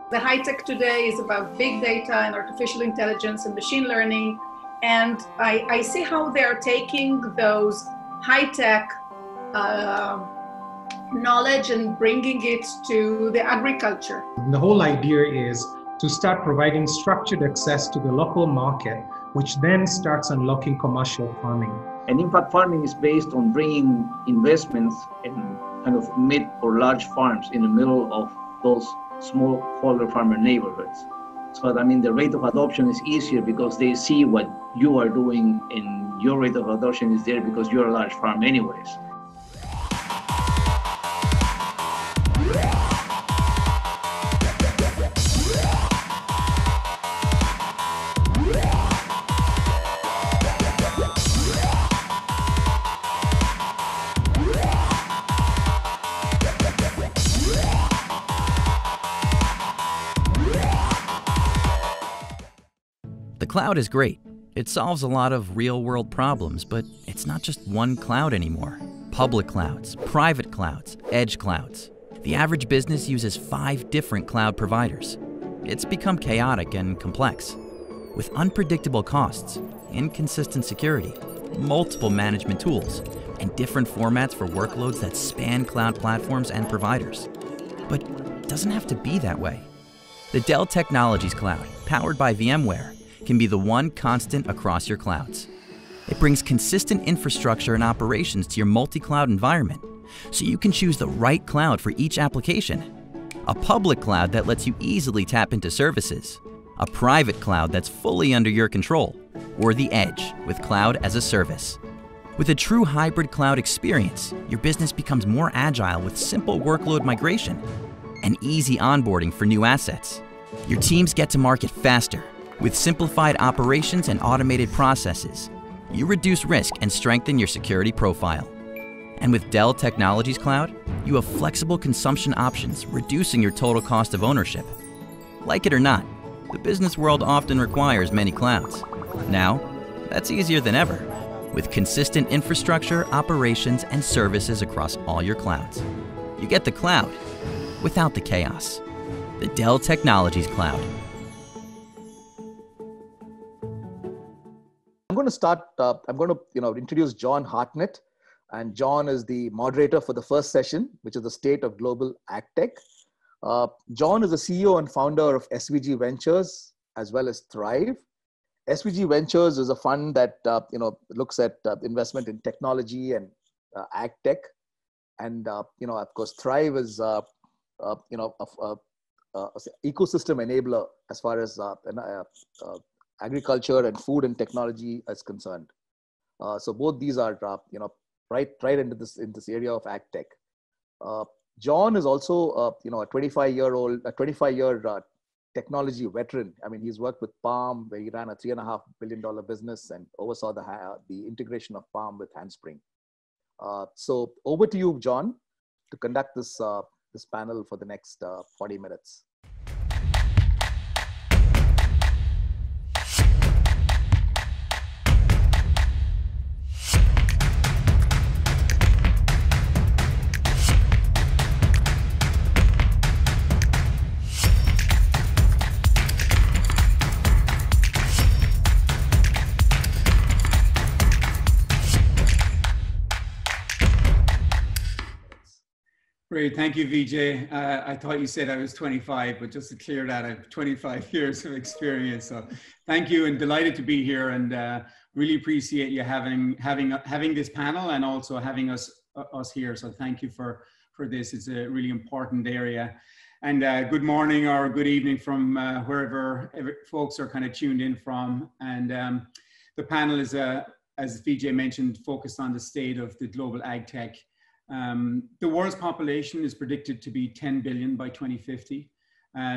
The high tech today is about big data and artificial intelligence and machine learning. And I see how they're taking those high tech knowledge and bringing it to the agriculture. The whole idea is to start providing structured access to the local market, which then starts unlocking commercial farming. And impact farming is based on bringing investments in kind of mid or large farms in the middle of those smallholder farmer neighborhoods. So that, I mean, the rate of adoption is easier because they see what you are doing, and your rate of adoption is there because you're a large farm anyways. The cloud is great. It solves a lot of real-world problems, but it's not just one cloud anymore. Public clouds, private clouds, edge clouds. The average business uses 5 different cloud providers. It's become chaotic and complex, with unpredictable costs, inconsistent security, multiple management tools, and different formats for workloads that span cloud platforms and providers. But it doesn't have to be that way. The Dell Technologies Cloud, powered by VMware, can be the one constant across your clouds. It brings consistent infrastructure and operations to your multi-cloud environment, so you can choose the right cloud for each application. A public cloud that lets you easily tap into services, a private cloud that's fully under your control, or the edge with cloud as a service. With a true hybrid cloud experience, your business becomes more agile with simple workload migration and easy onboarding for new assets. Your teams get to market faster. With simplified operations and automated processes, you reduce risk and strengthen your security profile. And with Dell Technologies Cloud, you have flexible consumption options, reducing your total cost of ownership. Like it or not, the business world often requires many clouds. Now, that's easier than ever, with consistent infrastructure, operations, and services across all your clouds. You get the cloud without the chaos. The Dell Technologies Cloud. I'm going to introduce John Hartnett, and John is the moderator for the first session, which is the State of Global AgTech. John is the CEO and founder of SVG Ventures as well as Thrive. SVG Ventures is a fund that looks at investment in technology and AgTech, and of course Thrive is ecosystem enabler as far as agriculture and food and technology is concerned. So both these are right into this area of AgTech. John is also a 25-year technology veteran. I mean, he's worked with Palm, where he ran a $3.5 billion business and oversaw the integration of Palm with Handspring. So over to you, John, to conduct this panel for the next 40 minutes. Great, thank you, Vijay. I thought you said I was 25, but just to clear that, I have 25 years of experience. So thank you, and delighted to be here, and really appreciate you having this panel and also having us here. So thank you for this. It's a really important area. And good morning or good evening from wherever folks are kind of tuned in from. And the panel is, as Vijay mentioned, focused on the state of the global ag tech. The world's population is predicted to be 10 billion by 2050,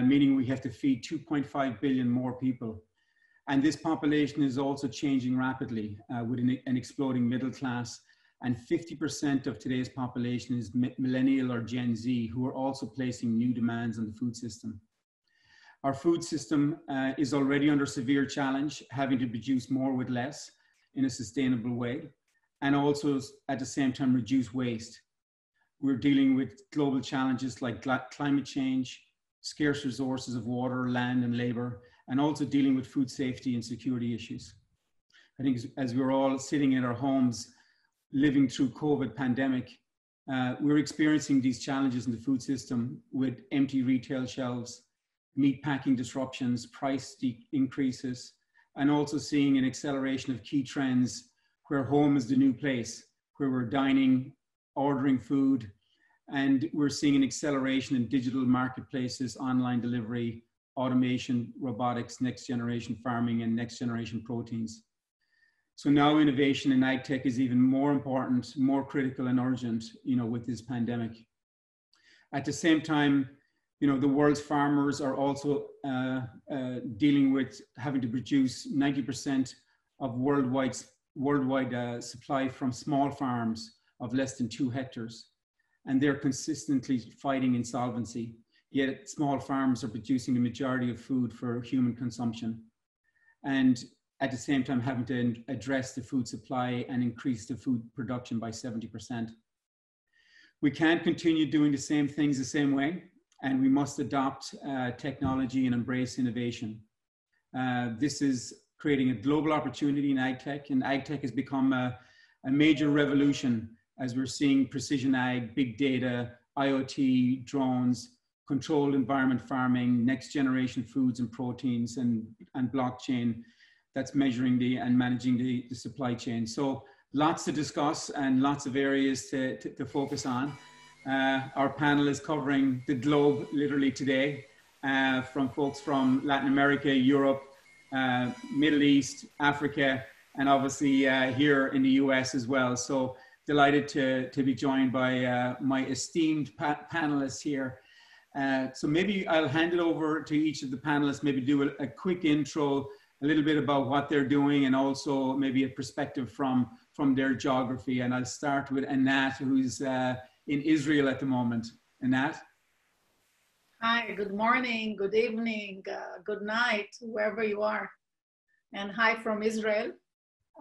meaning we have to feed 2.5 billion more people. And this population is also changing rapidly with an exploding middle class. And 50% of today's population is millennial or Gen Z, who are also placing new demands on the food system. Our food system is already under severe challenge, having to produce more with less in a sustainable way, and also at the same time reduce waste. We're dealing with global challenges like climate change, scarce resources of water, land, and labor, and also dealing with food safety and security issues. I think as we're all sitting in our homes, living through COVID pandemic, we're experiencing these challenges in the food system with empty retail shelves, meat packing disruptions, price increases, and also seeing an acceleration of key trends where home is the new place, where we're dining, ordering food, and we're seeing an acceleration in digital marketplaces, online delivery, automation, robotics, next generation farming, and next generation proteins. So now innovation in ag tech is even more important, more critical and urgent, with this pandemic. At the same time, the world's farmers are also dealing with having to produce 90% of worldwide supply from small farms of less than 2 hectares. And they're consistently fighting insolvency. Yet small farms are producing the majority of food for human consumption. And at the same time having to address the food supply and increase the food production by 70%. We can't continue doing the same things the same way, and we must adopt technology and embrace innovation. This is creating a global opportunity in ag tech, and ag tech has become a major revolution as we're seeing precision ag, big data, IoT, drones, controlled environment farming, next generation foods and proteins, and blockchain that's measuring and managing the supply chain. So lots to discuss and lots of areas to focus on. Our panel is covering the globe literally today, from folks from Latin America, Europe, Middle East, Africa, and obviously here in the US as well. So delighted to be joined by my esteemed panelists here. So maybe I'll hand it over to each of the panelists, maybe do a quick intro, a little bit about what they're doing, and also maybe a perspective from their geography. And I'll start with Anat, who's in Israel at the moment. Anat? Hi, good morning, good evening, good night, wherever you are. And hi from Israel.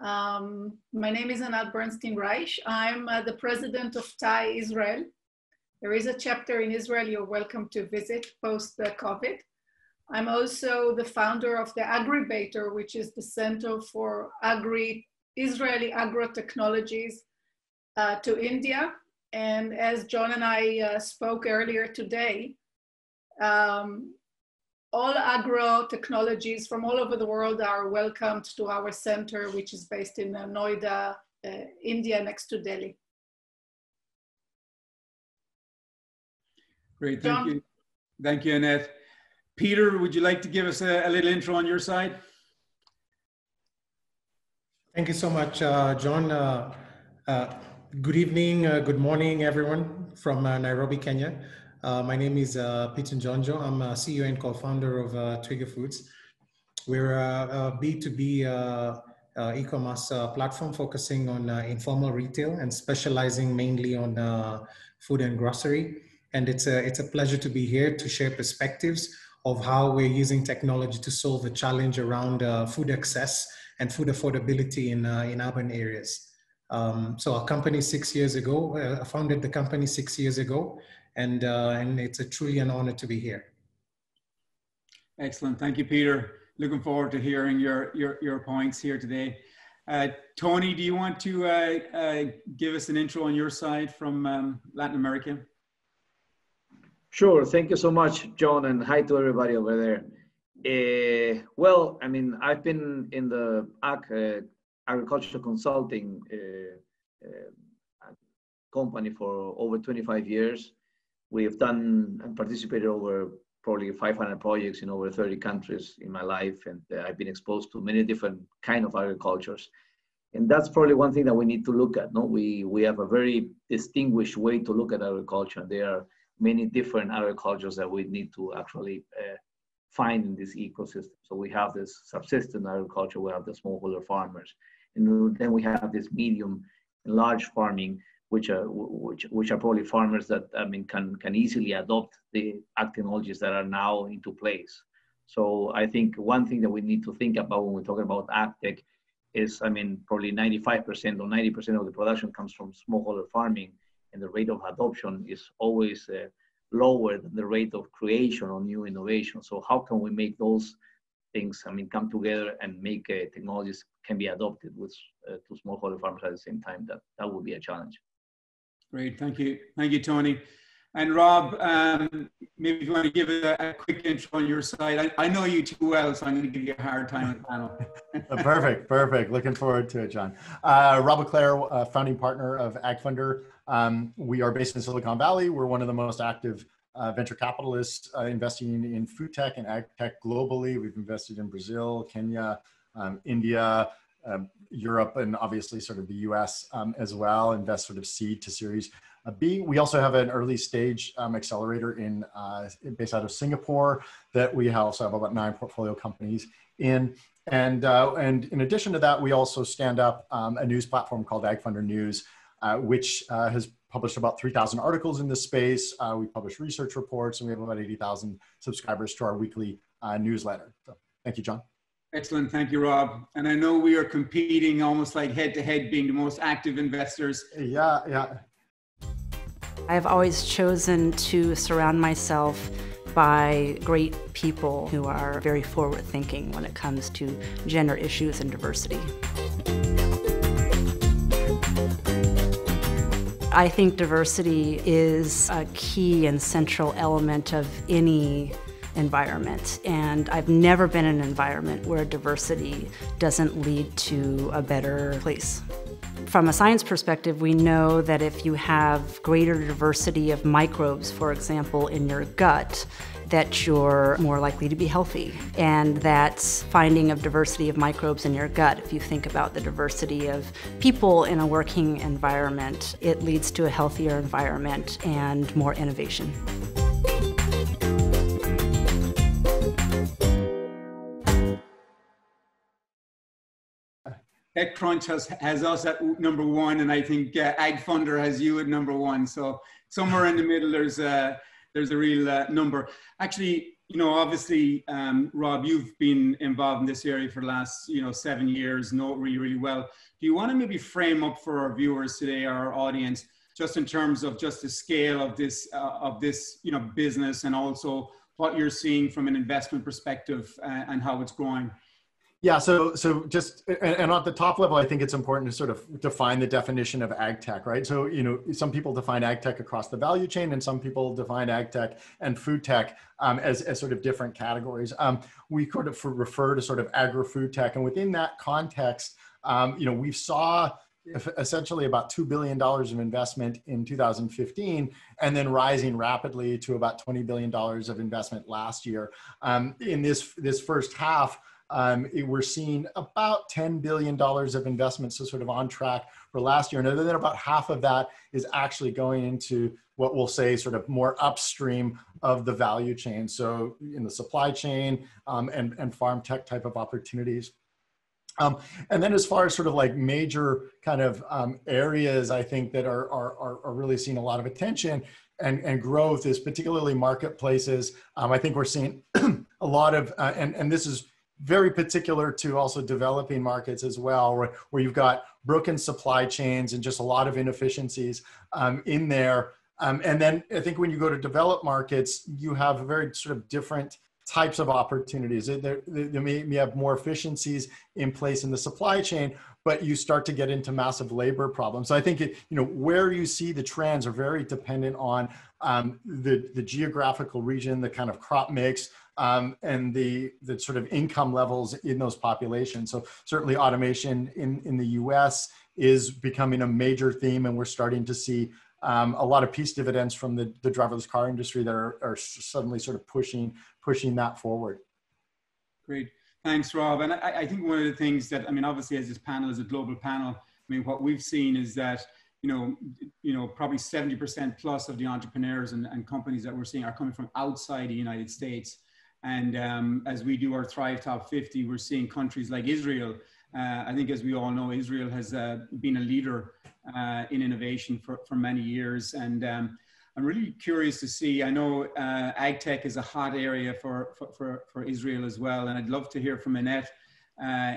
My name is Anat Bernstein-Reich. I'm the president of TAI Israel. There is a chapter in Israel you're welcome to visit post-COVID. I'm also the founder of the Agribator, which is the Center for Israeli Agro-Technologies to India. And as John and I spoke earlier today, all agro-technologies from all over the world are welcomed to our center, which is based in Noida, India, next to Delhi. Great, thank you. Thank you, Annette. Peter, would you like to give us a little intro on your side? Thank you so much, John. Good evening, good morning, everyone from Nairobi, Kenya. My name is Peter Njonjo. I'm a CEO and co-founder of Trigger Foods. We're a B2B e-commerce platform focusing on informal retail and specializing mainly on food and grocery. And it's a pleasure to be here to share perspectives of how we're using technology to solve a challenge around food access and food affordability in urban areas. So our company 6 years ago, I founded the company 6 years ago, and it's truly an honor to be here. Excellent, thank you, Peter. Looking forward to hearing your points here today. Tony, do you want to give us an intro on your side from Latin America? Sure, thank you so much, John, and hi to everybody over there. Well, I mean, I've been in the agricultural consulting company for over 25 years. We have done and participated over probably 500 projects in over 30 countries in my life, and I've been exposed to many different kind of agricultures. And that's probably one thing that we need to look at. No, we have a very distinguished way to look at agriculture. There are many different agricultures that we need to actually find in this ecosystem. So we have this subsistence agriculture, we have the smallholder farmers, and then we have this medium and large farming, which are probably farmers that can easily adopt the ag technologies that are now into place. So I think one thing that we need to think about when we're talking about ag tech is, probably 95% or 90% of the production comes from smallholder farming, and the rate of adoption is always lower than the rate of creation of new innovation. So how can we make those things, come together and make technologies can be adopted with to smallholder farmers at the same time? That would be a challenge. Great, thank you, Tony. And Rob, maybe if you want to give a quick intro on your side. I know you too well, so I'm going to give you a hard time on the panel. Perfect. Looking forward to it, John. Rob Leclerc, founding partner of AgFunder. We are based in Silicon Valley. We're one of the most active venture capitalists investing in food tech and ag tech globally. We've invested in Brazil, Kenya, India, Europe, and obviously sort of the US as well, invest sort of seed to series B. We also have an early stage accelerator based out of Singapore that we also have about 9 portfolio companies in. And in addition to that, we also stand up a news platform called AgFunder News, which has published about 3,000 articles in this space. We publish research reports, and we have about 80,000 subscribers to our weekly newsletter. So thank you, John. Excellent, thank you, Rob. And I know we are competing almost like head to head, being the most active investors. Yeah. I've always chosen to surround myself by great people who are very forward thinking when it comes to gender issues and diversity. I think diversity is a key and central element of any environment, and I've never been in an environment where diversity doesn't lead to a better place. From a science perspective, we know that if you have greater diversity of microbes, for example, in your gut, that you're more likely to be healthy. And that's finding of diversity of microbes in your gut. If you think about the diversity of people in a working environment, it leads to a healthier environment and more innovation. TechCrunch has us at #1, and I think AgFunder has you at #1. So somewhere in the middle, there's a real number. Actually, obviously, Rob, you've been involved in this area for the last 7 years, know it really, really well. Do you want to maybe frame up for our viewers today, our audience, just in terms of just the scale of this business, and also what you're seeing from an investment perspective and how it's growing? Yeah, so just, and at the top level, I think it's important to sort of define the definition of ag tech, right? So, some people define ag tech across the value chain, and some people define ag tech and food tech as sort of different categories. We sort of refer to sort of agri-food tech, and within that context, we saw essentially about $2 billion of investment in 2015, and then rising rapidly to about $20 billion of investment last year. In this first half, we're seeing about $10 billion of investment, so sort of on track for last year. And then about half of that is actually going into what we'll say sort of more upstream of the value chain. So in the supply chain and farm tech type of opportunities. And then as far as sort of like major kind of areas, I think that are really seeing a lot of attention and growth is particularly marketplaces. I think we're seeing a lot of, and this is very particular to also developing markets as well, where you've got broken supply chains and just a lot of inefficiencies in there. And then I think when you go to developed markets, you have very sort of different types of opportunities. They may have more efficiencies in place in the supply chain, but you start to get into massive labor problems. So I think where you see the trends are very dependent on the geographical region, the kind of crop mix, and the sort of income levels in those populations. So certainly automation in the US is becoming a major theme, and we're starting to see a lot of peace dividends from the driverless car industry that are suddenly sort of pushing that forward. Great, thanks, Rob. And I think one of the things that, obviously as this panel is a global panel, what we've seen is that probably 70% plus of the entrepreneurs and companies that we're seeing are coming from outside the United States. And as we do our Thrive Top 50, we're seeing countries like Israel. I think, as we all know, Israel has been a leader in innovation for many years. And I'm really curious to see, I know ag tech is a hot area for Israel as well. And I'd love to hear from Annette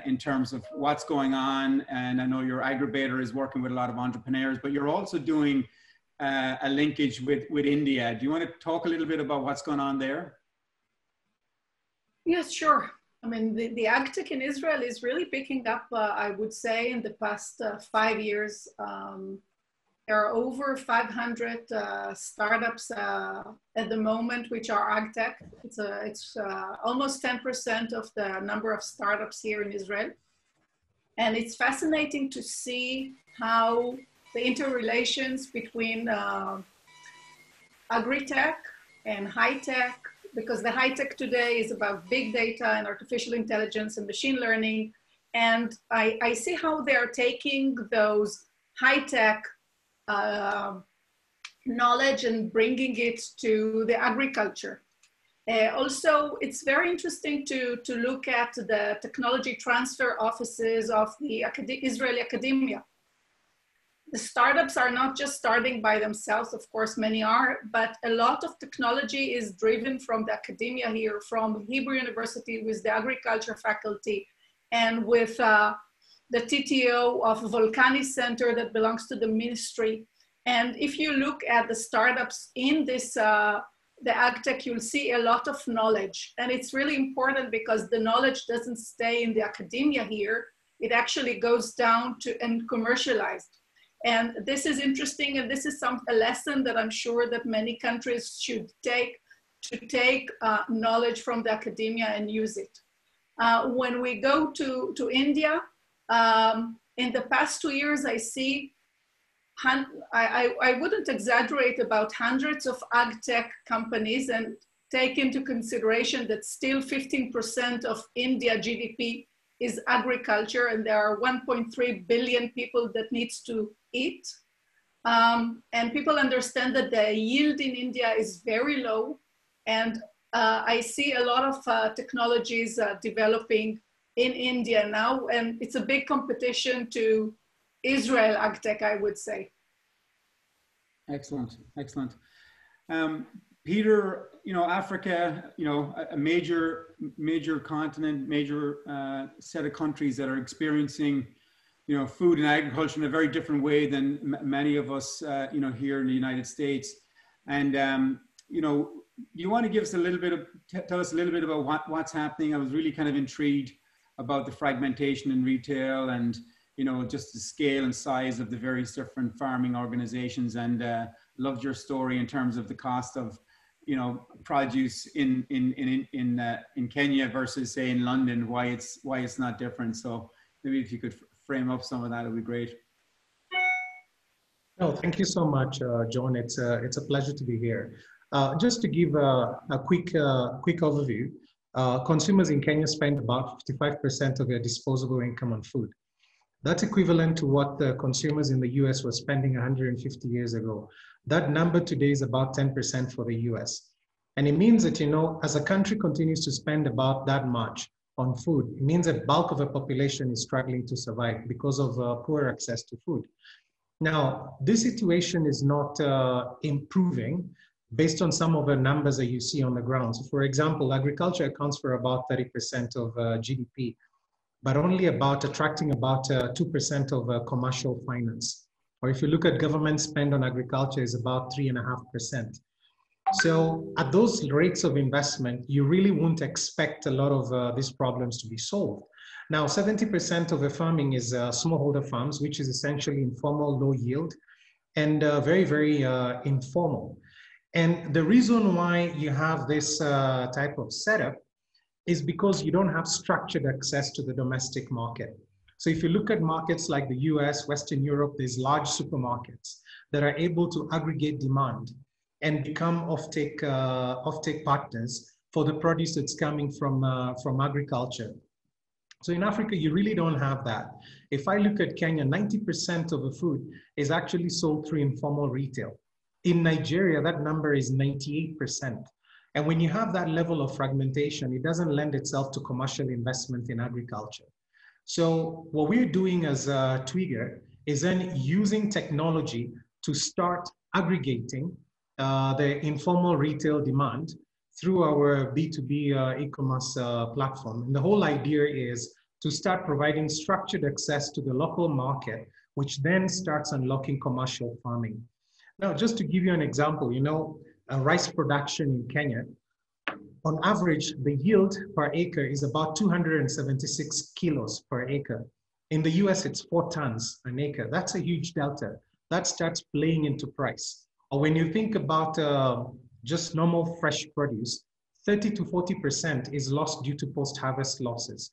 in terms of what's going on. And I know your aggregator is working with a lot of entrepreneurs, but you're also doing a linkage with India. Do you want to talk a little bit about what's going on there? Yes, sure. I mean, the agtech in Israel is really picking up, I would say, in the past 5 years. There are over 500 startups at the moment, which are agtech. It's almost 10% of the number of startups here in Israel. And it's fascinating to see how the interrelations between agri-tech and high-tech, because the high-tech today is about big data and artificial intelligence and machine learning. And I see how they're taking those high-tech knowledge and bringing it to the agriculture. Also, it's very interesting to look at the technology transfer offices of the Israeli academia. The startups are not just starting by themselves, of course, many are, but a lot of technology is driven from the academia here, from Hebrew University with the agriculture faculty, and with the TTO of Volcani Center that belongs to the ministry. And if you look at the startups in this, the agtech, you'll see a lot of knowledge. And it's really important because the knowledge doesn't stay in the academia here. It actually goes down to and commercialized. And this is interesting, and this is a lesson that I'm sure that many countries should take, to take knowledge from the academia and use it. When we go to India, in the past 2 years, I see, I wouldn't exaggerate, about hundreds of agtech companies, and take into consideration that still 15% of India GDP is agriculture, and there are 1.3 billion people that needs to eat. And people understand that the yield in India is very low. And I see a lot of technologies developing in India now, and it's a big competition to Israel agtech, I would say. Excellent, excellent. Peter, Africa, a major continent, major set of countries that are experiencing, food and agriculture in a very different way than many of us, here in the United States. And, you want to give us tell us a little bit about what's happening. I was really kind of intrigued about the fragmentation in retail and, just the scale and size of the various different farming organizations, and loved your story in terms of the cost of, produce in Kenya versus, say, in London, why it's not different. So maybe if you could frame up some of that, it would be great. No, thank you so much, John. It's a pleasure to be here. Just to give a quick overview, consumers in Kenya spend about 55% of their disposable income on food. That's equivalent to what the consumers in the US were spending 150 years ago. That number today is about 10% for the US. And it means that, as a country continues to spend about that much on food, it means that bulk of the population is struggling to survive because of poor access to food. Now, this situation is not improving based on some of the numbers that you see on the ground. So for example, agriculture accounts for about 30% of GDP, but only attracting about 2% of commercial finance. Or if you look at government spend on agriculture is about 3.5%. So at those rates of investment, you really won't expect a lot of these problems to be solved. Now, 70% of the farming is smallholder farms, which is essentially informal, low yield, and very, very informal. And the reason why you have this type of setup is because you don't have structured access to the domestic market. So if you look at markets like the US, Western Europe, there's large supermarkets that are able to aggregate demand and become offtake partners for the produce that's coming from agriculture. So in Africa, you really don't have that. If I look at Kenya, 90% of the food is actually sold through informal retail. In Nigeria, that number is 98%. And when you have that level of fragmentation, it doesn't lend itself to commercial investment in agriculture. So what we're doing as Twigger is then using technology to start aggregating the informal retail demand through our B2B e-commerce platform. And the whole idea is to start providing structured access to the local market, which then starts unlocking commercial farming. Now, just to give you an example, rice production in Kenya, on average, the yield per acre is about 276 kilos per acre. In the US, it's 4 tons an acre. That's a huge delta. That starts playing into price. Or when you think about just normal fresh produce, 30 to 40% is lost due to post-harvest losses.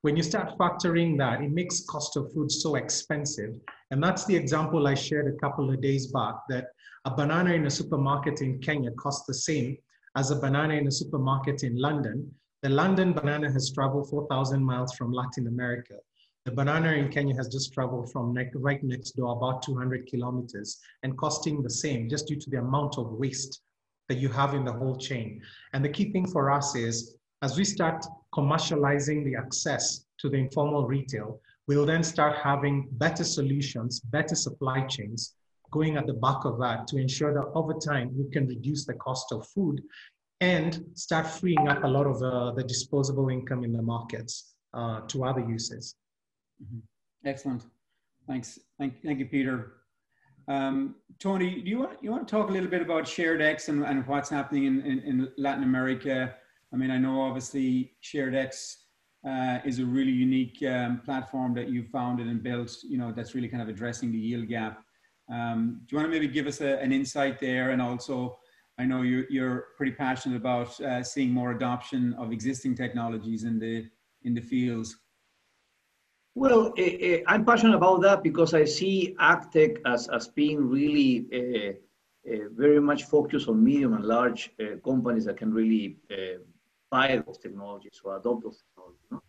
When you start factoring that, it makes cost of food so expensive. And that's the example I shared a couple of days back, that a banana in a supermarket in Kenya costs the same as a banana in a supermarket in London. The London banana has traveled 4,000 miles from Latin America. The banana in Kenya has just traveled from right next door, about 200 kilometers, and costing the same just due to the amount of waste that you have in the whole chain. And the key thing for us is, as we start commercializing the access to the informal retail, we'll then start having better solutions, better supply chains going at the back of that to ensure that over time we can reduce the cost of food and start freeing up a lot of the disposable income in the markets to other uses. Mm-hmm. Excellent. Thanks. Thank you, Peter. Tony, do you want to talk a little bit about SharedX and what's happening in Latin America? I mean, I know obviously SharedX is a really unique platform that you founded and built, that's really kind of addressing the yield gap. Do you want to maybe give us an insight there? And also, I know you're pretty passionate about seeing more adoption of existing technologies in the fields. Well, I'm passionate about that because I see AgTech as being really very much focused on medium and large companies that can really buy those technologies or adopt those technologies.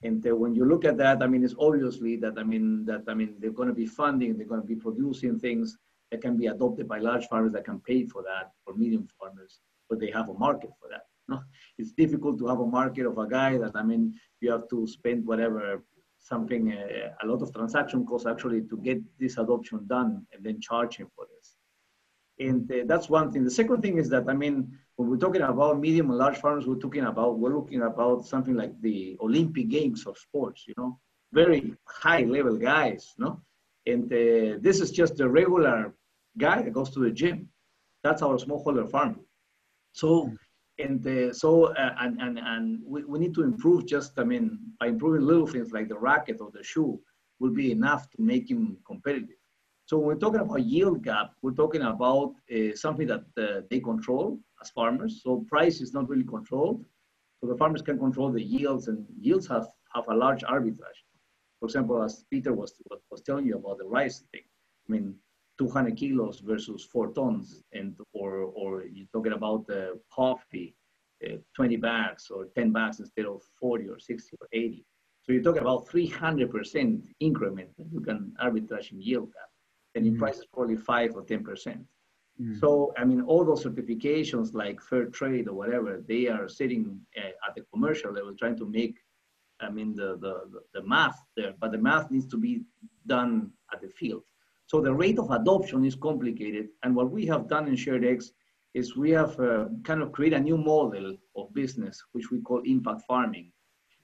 And when you look at that, I mean, it's obviously that they're going to be funding, they're going to be producing things that can be adopted by large farmers that can pay for that, or medium farmers, but they have a market for that. It's difficult to have a market of a guy that, you have to spend whatever, a lot of transaction costs actually to get this adoption done and then charge him for this. And that's one thing. The second thing is that, when we're talking about medium and large farmers, we're looking about something like the Olympic Games of sports, very high level guys, And this is just a regular guy that goes to the gym. That's our smallholder farm. So, and we need to improve by improving little things like the racket or the shoe will be enough to make him competitive. So when we're talking about yield gap, we're talking about something that they control as farmers. So price is not really controlled. So the farmers can control the yields, and yields have a large arbitrage. For example, as Peter was telling you about the rice thing, 200 kilos versus 4 tons, or you're talking about the coffee, 20 bags or 10 bags instead of 40 or 60 or 80. So you're talking about 300% increment that you can arbitrage in yield gap. And in price is probably 5 or 10%. So, all those certifications like fair trade or whatever, they are sitting at the commercial level trying to make, the math there, but the math needs to be done at the field. So the rate of adoption is complicated. And what we have done in SharedX is we have kind of created a new model of business, which we call impact farming.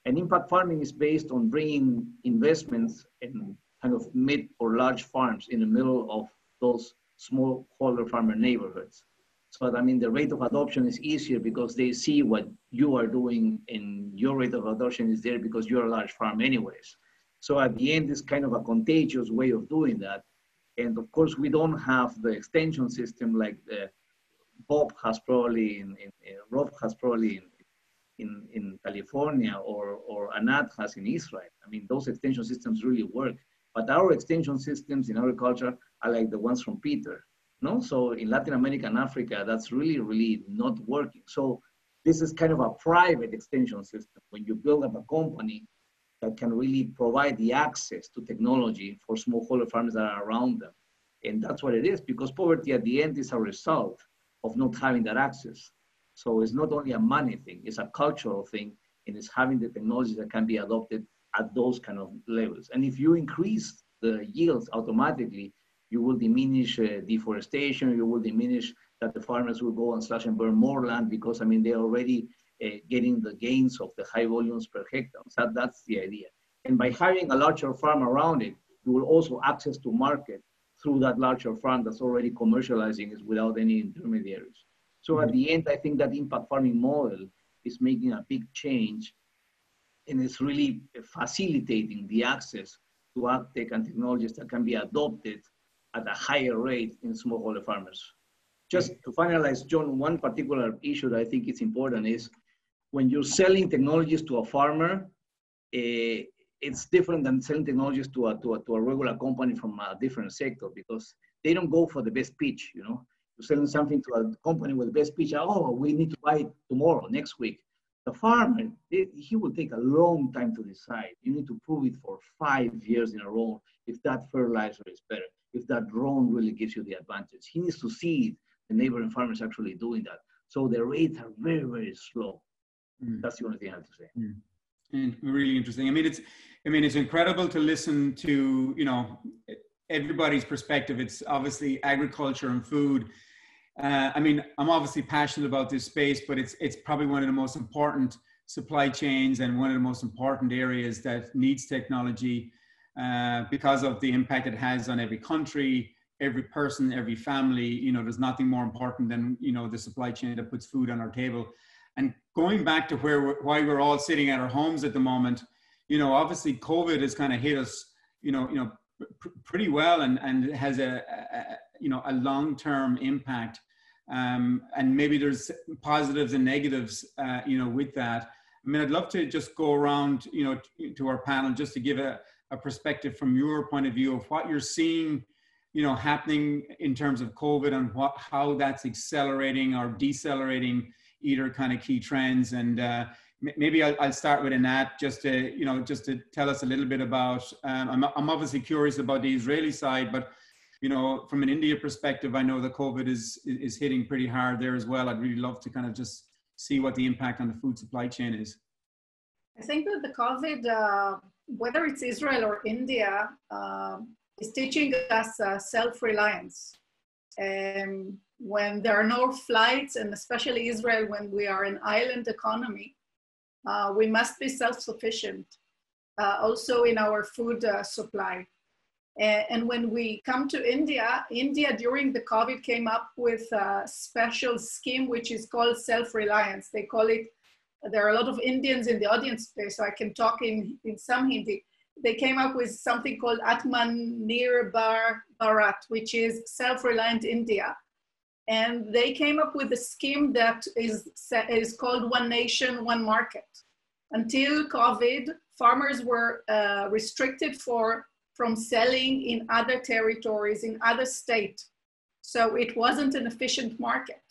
And impact farming is based on bringing investments in kind of mid or large farms in the middle of those smallholder farmer neighborhoods. So the rate of adoption is easier because they see what you are doing, and your rate of adoption is there because you're a large farm anyways. So at the end, it's kind of a contagious way of doing that. And of course, we don't have the extension system like Bob has probably, Rob has probably in California, or Anat has in Israel. Those extension systems really work. But our extension systems in agriculture are like the ones from Peter. So in Latin America and Africa, that's really, really not working. So this is kind of a private extension system. When you build up a company that can really provide the access to technology for smallholder farmers that are around them. And that's what it is, because poverty at the end is a result of not having that access. So it's not only a money thing, it's a cultural thing, and it's having the technology that can be adopted at those kind of levels. And if you increase the yields automatically, you will diminish deforestation, you will diminish that the farmers will go and slash and burn more land because, they're already getting the gains of the high volumes per hectare. So that's the idea. And by having a larger farm around it, you will also access to market through that larger farm that's already commercializing it without any intermediaries. So at the end, I think that impact farming model is making a big change, and it's really facilitating the access to agtech and technologies that can be adopted at a higher rate in smallholder farmers. Just to finalize, John, one particular issue that I think is important is when you're selling technologies to a farmer, it's different than selling technologies to a regular company from a different sector, because they don't go for the best pitch, you know. You're selling something to a company with the best pitch, oh, we need to buy it tomorrow, next week. The farmer, he will take a long time to decide. You need to prove it for 5 years in a row if that fertilizer is better, if that drone really gives you the advantage. He needs to see the neighboring farmers actually doing that. So the rates are very, very slow. That's the only thing I have to say. And really interesting. I mean, it's incredible to listen to, you know, everybody's perspective. It's obviously agriculture and food. I mean, I'm obviously passionate about this space, but it's probably one of the most important supply chains and one of the most important areas that needs technology because of the impact it has on every country, every person, every family. You know, there's nothing more important than, you know, the supply chain that puts food on our table. And going back to why we're all sitting at our homes at the moment, you know, obviously COVID has kind of hit us, pretty well, and has a long-term impact. And maybe there's positives and negatives, with that. I mean, I'd love to just go around, to our panel just to give a perspective from your point of view of what you're seeing, happening in terms of COVID, and how that's accelerating or decelerating either kind of key trends. And maybe I'll start with Anat just to tell us a little bit about, I'm obviously curious about the Israeli side, but from an India perspective, I know that COVID is hitting pretty hard there as well. I'd really love to kind of just see what the impact on the food supply chain is. I think that the COVID, whether it's Israel or India, is teaching us self-reliance. When there are no flights, and especially Israel, when we are an island economy, we must be self-sufficient, also in our food supply. And when we come to India during the COVID came up with a special scheme, which is called self-reliance. They call it, there are a lot of Indians in the audience today, so I can talk in some Hindi. They came up with something called Atmanirbhar Bharat, which is self-reliant India. And they came up with a scheme that is called One Nation, One Market. Until COVID, farmers were restricted from selling in other territories, in other states. So it wasn't an efficient market.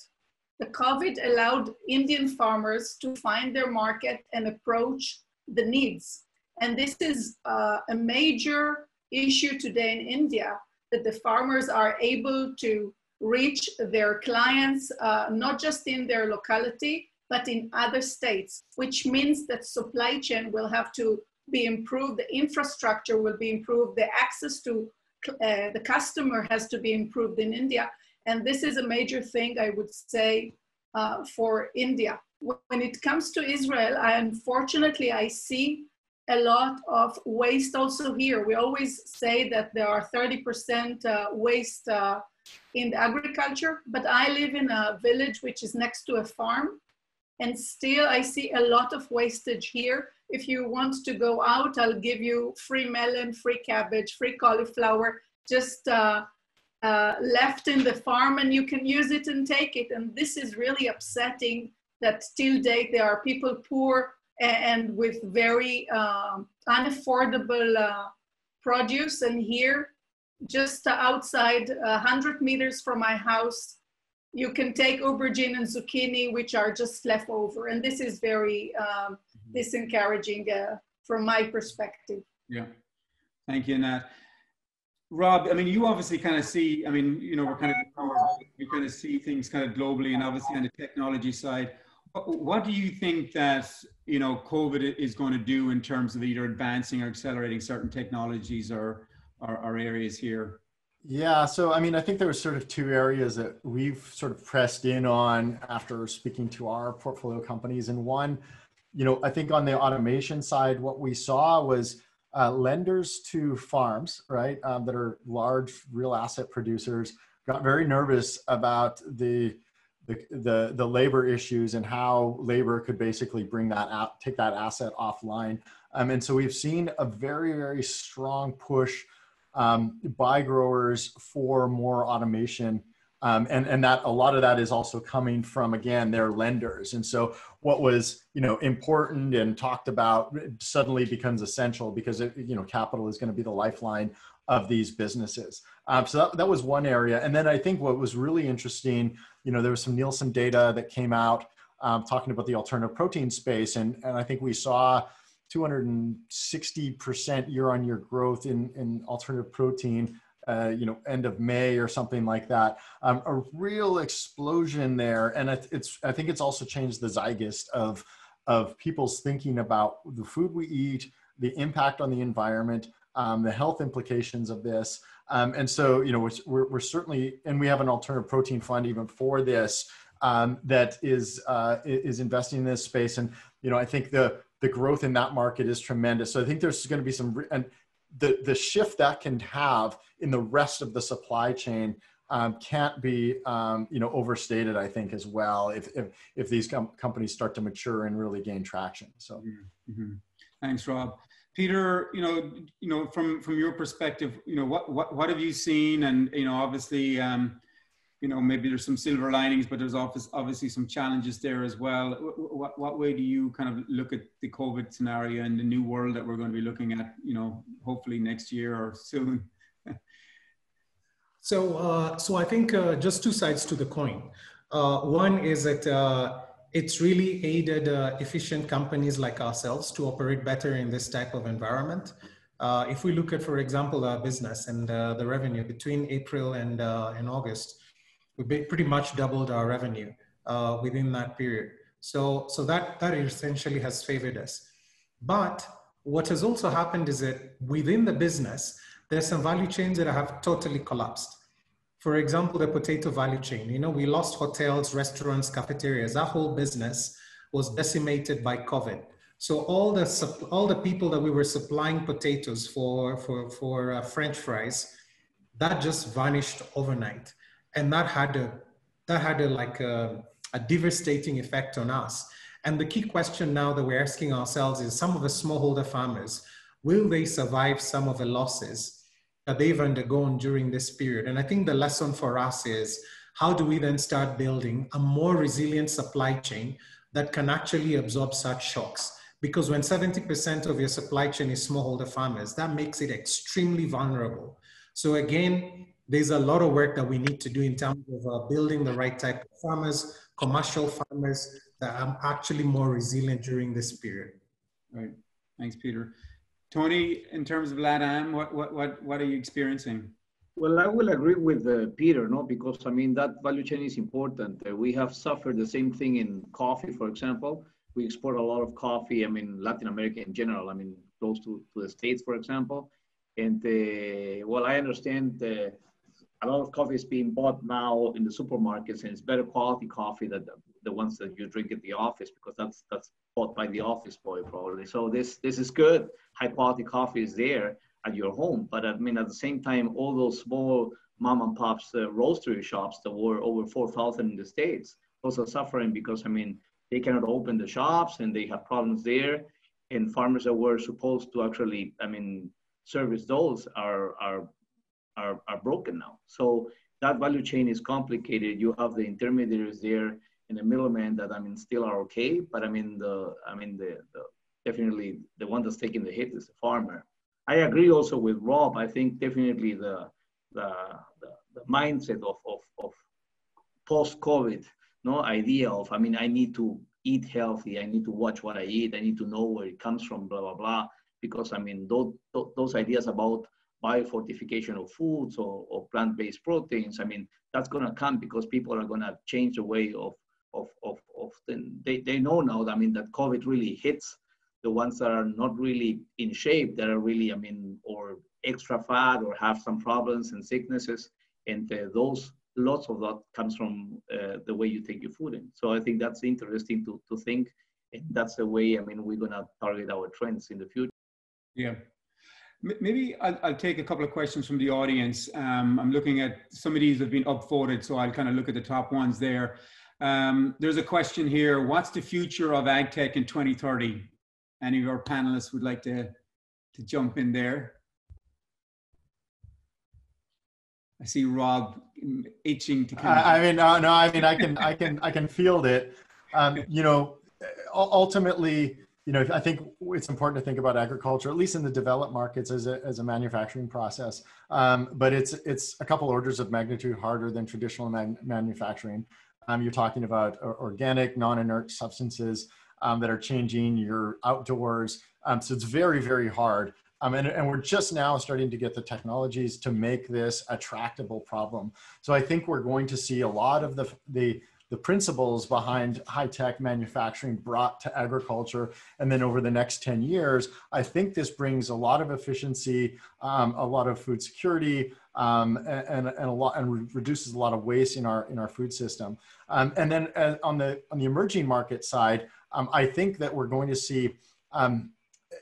The COVID allowed Indian farmers to find their market and approach the needs. And this is a major issue today in India, that the farmers are able to reach their clients, not just in their locality, but in other states, which means that supply chain will have to be improved, the infrastructure will be improved, the access to the customer has to be improved in India. And this is a major thing, I would say, for India. When it comes to Israel, unfortunately, I see a lot of waste also here. We always say that there are 30% waste in the agriculture, but I live in a village which is next to a farm, and still I see a lot of wastage here. If you want to go out, I'll give you free melon, free cabbage, free cauliflower, just left in the farm, and you can use it and take it. And this is really upsetting that till date there are people poor and with very unaffordable produce. And here, just outside 100 meters from my house, you can take aubergine and zucchini, which are just left over. And this is very disencouraging from my perspective. Yeah, thank you, Nat. Rob, I mean, you obviously kind of see, I mean, we kind of see things kind of globally, and obviously on the technology side. What do you think that, COVID is going to do in terms of either advancing or accelerating certain technologies or areas here? Yeah, so I mean, I think there were sort of two areas that we've sort of pressed in on after speaking to our portfolio companies. And one, I think on the automation side, what we saw was lenders to farms, right, that are large real asset producers, got very nervous about the labor issues and how labor could basically bring that out, take that asset offline. And so we've seen a very, very strong push by growers for more automation. And that a lot of that is also coming from, again, their lenders. And so what was, important and talked about suddenly becomes essential because capital is going to be the lifeline of these businesses. So that was one area. And then I think what was really interesting, there was some Nielsen data that came out talking about the alternative protein space. And I think we saw 260% year-on-year growth in alternative protein, end of May or something like that. A real explosion there. And I think it's also changed the zeitgeist of people's thinking about the food we eat, the impact on the environment, the health implications of this. And so, we're certainly, and we have an alternative protein fund even for this that is investing in this space. And, I think the growth in that market is tremendous. So I think there's going to be some, and the shift that can have in the rest of the supply chain can't be, overstated, I think, as well, if these companies start to mature and really gain traction. So, Thanks, Rob. Peter, from your perspective, what have you seen? And obviously, maybe there's some silver linings, but there's obviously some challenges there as well. What way do you kind of look at the COVID scenario and the new world that we're going to be looking at, hopefully next year or soon? So I think just two sides to the coin. One is that it's really aided efficient companies like ourselves to operate better in this type of environment. If we look at, for example, our business and the revenue between April and August, we pretty much doubled our revenue within that period. So that essentially has favored us. But what has also happened is that within the business, there's some value chains that have totally collapsed. For example, the potato value chain. We lost hotels, restaurants, cafeterias. Our whole business was decimated by COVID. So all the people that we were supplying potatoes for French fries, that just vanished overnight, and that had a devastating effect on us. And the key question now that we're asking ourselves is, some of the smallholder farmers, will they survive some of the losses that they've undergone during this period? And I think the lesson for us is, how do we then start building a more resilient supply chain that can actually absorb such shocks? Because when 70% of your supply chain is smallholder farmers, that makes it extremely vulnerable. So again, there's a lot of work that we need to do in terms of building the right type of farmers, commercial farmers that are actually more resilient during this period. Right. Thanks, Peter. Tony, in terms of LatAm, what are you experiencing? Well, I will agree with Peter, because that value chain is important. We have suffered the same thing in coffee, for example. We export a lot of coffee, Latin America in general, close to the States, for example. And I understand a lot of coffee is being bought now in the supermarkets, and it's better quality coffee than the ones that you drink at the office, because that's bought by the office boy probably. So this is good. High quality coffee is there at your home, but at the same time, all those small mom and pops roastery shops that were over 4,000 in the States, those are suffering because they cannot open the shops and they have problems there. And farmers that were supposed to actually service those are broken now. So that value chain is complicated. You have the intermediaries there and the middlemen that still are okay, but definitely the one that's taking the hit is the farmer. I agree also with Rob. I think definitely the mindset of post-COVID, idea of I need to eat healthy, I need to watch what I eat, I need to know where it comes from, blah blah blah. Because those ideas about biofortification of foods or plant-based proteins, that's going to come because people are going to change the way of they know now that, that COVID really hits the ones that are not really in shape, that are really, or extra fat or have some problems and sicknesses. And lots of that comes from the way you take your food in. So I think that's interesting to think. And that's the way, we're going to target our trends in the future. Yeah. Maybe I'll take a couple of questions from the audience. I'm looking at some of these have been upvoted, so I'll kind of look at the top ones there. There's a question here. What's the future of ag tech in 2030? Any of our panelists would like to jump in there? I see Rob itching to kind of. I mean, no, I mean, I can field it. You know, ultimately, you know, I think it's important to think about agriculture, at least in the developed markets, as a manufacturing process. But it's a couple orders of magnitude harder than traditional manufacturing. You're talking about organic, non-inert substances that are changing your outdoors. So it's very, very hard. And we're just now starting to get the technologies to make this a tractable problem. So I think we're going to see a lot of the principles behind high-tech manufacturing brought to agriculture. And then over the next 10 years, I think this brings a lot of efficiency, a lot of food security, and reduces a lot of waste in our food system. And then on the emerging market side, I think that we're going to see,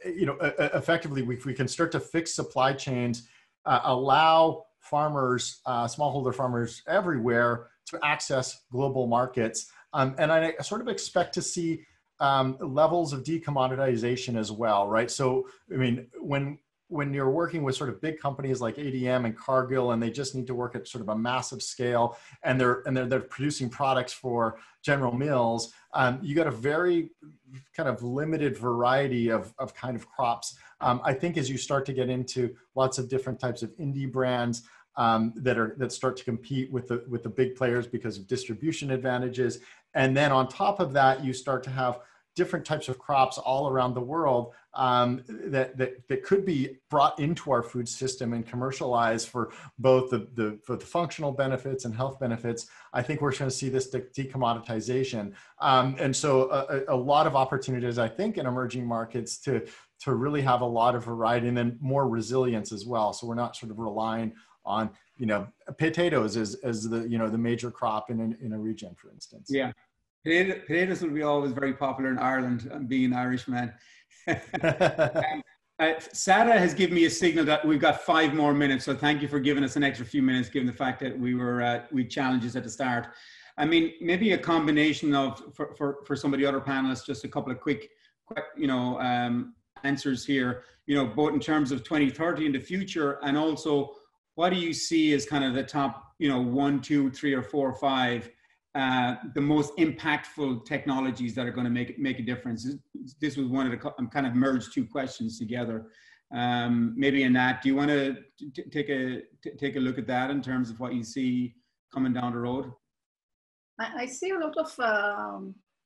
you know, effectively, we can start to fix supply chains, allow farmers, smallholder farmers everywhere to access global markets. And I sort of expect to see levels of decommoditization as well, right? So, I mean, when you're working with sort of big companies like ADM and Cargill, and they just need to work at sort of a massive scale, and they're producing products for General Mills, you got a very kind of limited variety of kind of crops. I think as you start to get into lots of different types of indie brands that start to compete with the big players because of distribution advantages, and then on top of that, you start to have different types of crops all around the world that could be brought into our food system and commercialized for both the functional benefits and health benefits. I think we're going to see this decommoditization. And so a lot of opportunities, I think, in emerging markets to really have a lot of variety and then more resilience as well. So we're not sort of relying on, you know, potatoes as the, you know, the major crop in a region, for instance. Yeah. Potatoes will be always very popular in Ireland, being an Irishman. Sada has given me a signal that we've got 5 more minutes, so thank you for giving us an extra few minutes, given the fact that we had challenges at the start. I mean, maybe a combination of, for some of the other panelists, just a couple of quick you know, answers here, you know, both in terms of 2030 in the future, and also what do you see as kind of the top, you know, 1, 2, 3, or 4, or 5 the most impactful technologies that are going to make a difference? This was one of the, I'm kind of merged 2 questions together. Maybe Anat, do you want to take a look at that in terms of what you see coming down the road? I see a lot of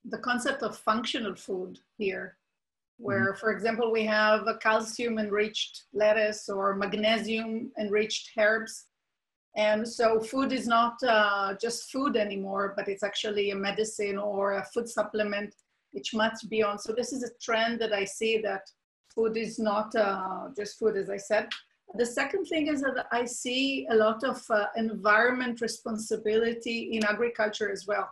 the concept of functional food here, where, for example, we have a calcium-enriched lettuce or magnesium-enriched herbs. And so food is not just food anymore, but it's actually a medicine or a food supplement, which must be on. So this is a trend that I see, that food is not just food, as I said. The second thing is that I see a lot of environment responsibility in agriculture as well.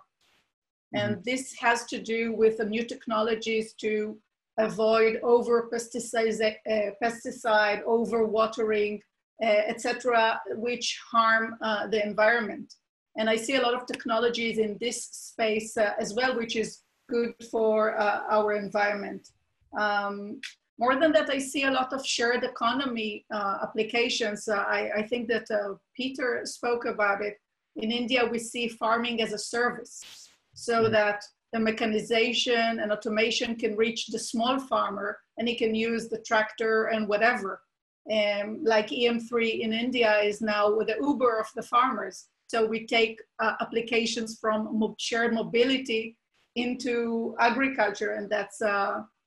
And this has to do with the new technologies to avoid over pesticide, over watering, etc., which harm the environment. And I see a lot of technologies in this space as well, which is good for our environment. More than that, I see a lot of shared economy applications. I think that Peter spoke about it. In India, we see farming as a service, so that the mechanization and automation can reach the small farmer, and he can use the tractor and whatever. Like EM3 in India is now the Uber of the farmers. So we take applications from shared mobility into agriculture, and that's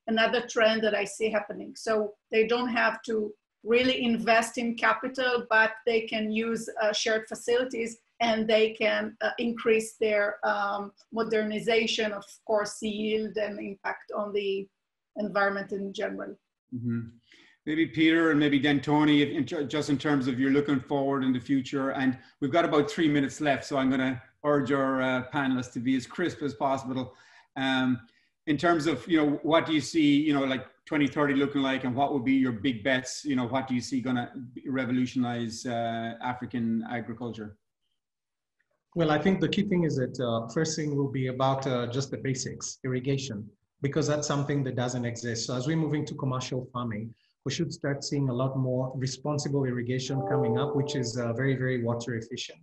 another trend that I see happening. So they don't have to really invest in capital, but they can use shared facilities, and they can increase their modernization, of course, yield and impact on the environment in general. Maybe Peter, and maybe then Tony, just in terms of you're looking forward in the future, and we've got about 3 minutes left, so I'm going to urge our panelists to be as crisp as possible. in terms of, you know, what do you see, you know, like 2030 looking like, and what would be your big bets? You know, what do you see going to revolutionize African agriculture? Well, I think the key thing is that first thing will be about just the basics, irrigation, because that's something that doesn't exist. So as we move into commercial farming, we should start seeing a lot more responsible irrigation coming up, which is very, very water efficient.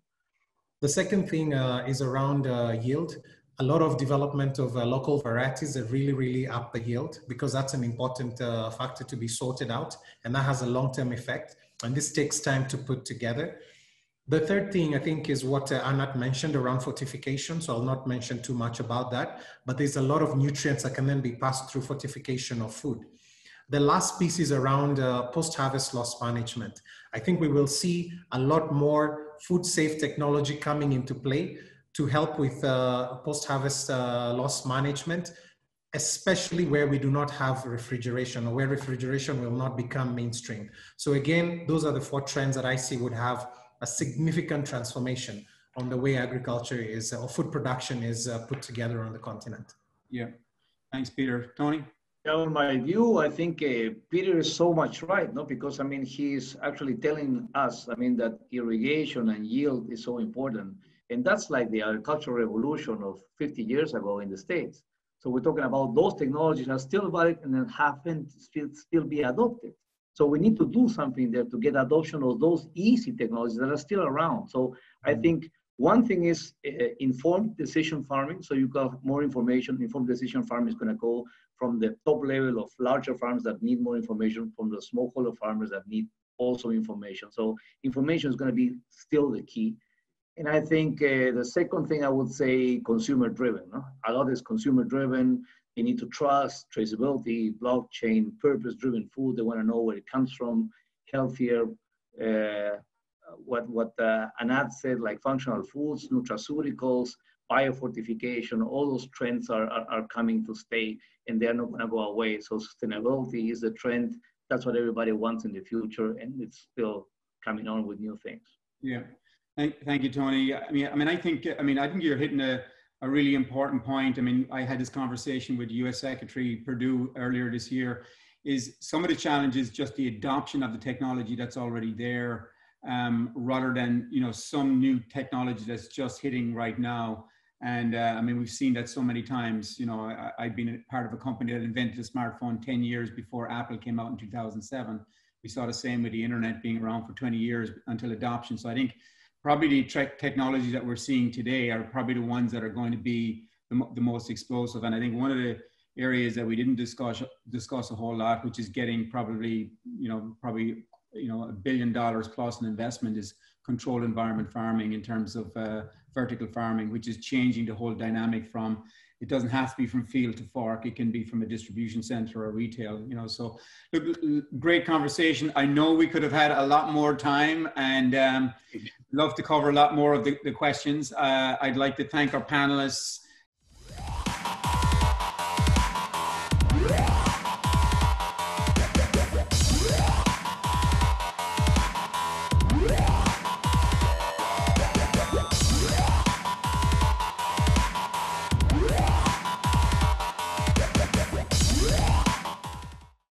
The second thing is around yield. A lot of development of local varieties that really, really up the yield, because that's an important factor to be sorted out, and that has a long-term effect. And this takes time to put together. The third thing I think is what Anat mentioned around fortification. So I'll not mention too much about that, but there's a lot of nutrients that can then be passed through fortification of food. The last piece is around post-harvest loss management. I think we will see a lot more food safe technology coming into play to help with post-harvest loss management, especially where we do not have refrigeration, or where refrigeration will not become mainstream. So again, those are the 4 trends that I see would have a significant transformation on the way agriculture is, or food production is put together on the continent. Yeah, thanks, Peter. Tony? Yeah, in my view, I think Peter is so much right, no? Because I mean, he's actually telling us, I mean, that irrigation and yield is so important. And that's like the agricultural revolution of 50 years ago in the States. So we're talking about those technologies are still valid and then haven't still be adopted. So we need to do something there to get adoption of those easy technologies that are still around. So I think one thing is informed decision farming. So you got more information. Informed decision farming is going to go from the top level of larger farms that need more information, from the smallholder farmers that need also information. So information is going to be still the key. And I think the second thing I would say, consumer driven. No? A lot is consumer driven. They need to trust, traceability, blockchain, purpose driven food. They want to know where it comes from, healthier, what Anat said, like functional foods, nutraceuticals, biofortification, all those trends are coming to stay, and they're not going to go away. So sustainability is a trend. That's what everybody wants in the future, and it's still coming on with new things. Yeah. Thank you, Tony. I think you're hitting a really important point. I mean, I had this conversation with U.S. Secretary Perdue earlier this year. Is some of the challenges just the adoption of the technology that's already there, rather than, you know, some new technology that's just hitting right now. And I mean, we've seen that so many times. You know, I've been a part of a company that invented a smartphone 10 years before Apple came out in 2007. We saw the same with the internet being around for 20 years until adoption. So I think probably the technologies that we're seeing today are probably the ones that are going to be the most explosive. And I think one of the areas that we didn't discuss a whole lot, which is getting probably $1 billion plus in investment, is controlled environment farming in terms of vertical farming, which is changing the whole dynamic from, it doesn't have to be from field to fork. It can be from a distribution center or retail, you know. So look, great conversation. I know we could have had a lot more time, and love to cover a lot more of the questions. I'd like to thank our panelists,